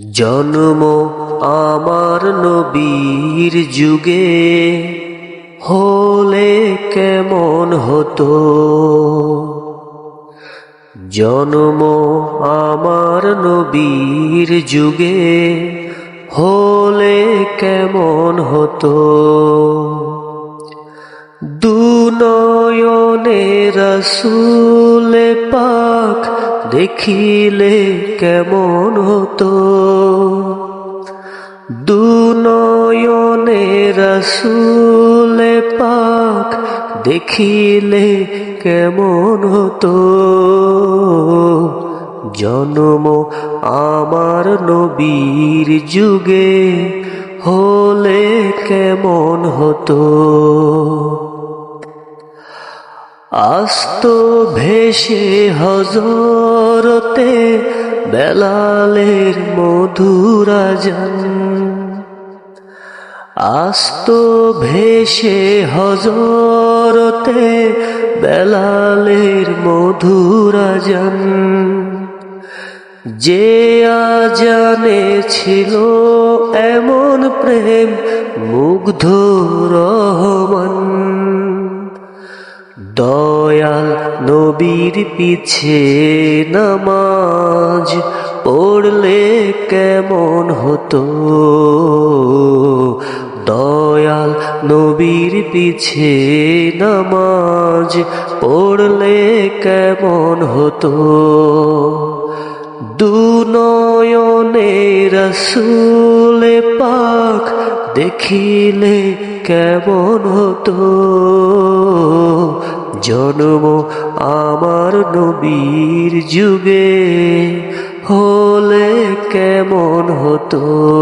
জন্ম আমার নবীর যুগে হলে কেমন হতো। জন্ম আমার নবীর যুগে হলে কেমন হতো। দুনয়নে রাসূল পাক দেখিলে কেমন হতো। দুনয়নে রাসূল পাক দেখিলে কেমন হতো। জন্ম আমার নবীর যুগে হলে কেমন হতো। আস্ত ভেসে হযরতে বেলালের মধুর আযান। আস্ত ভেসে হযরতে বেলালের মধুর আযান। যে আযানে ছিল এমন প্রেম মুগ্ধ রহমান। দয়াল নবীর পিছে নামাজ পড়লে কেমন হতো। দয়াল নবীর পিছে নামাজ পড়লে কেমন হতো। দুনয়নে রাসূল পাক দেখিলে কেমন হতো। জন্ম আমার নবীর যুগে হলে কেমন হতো।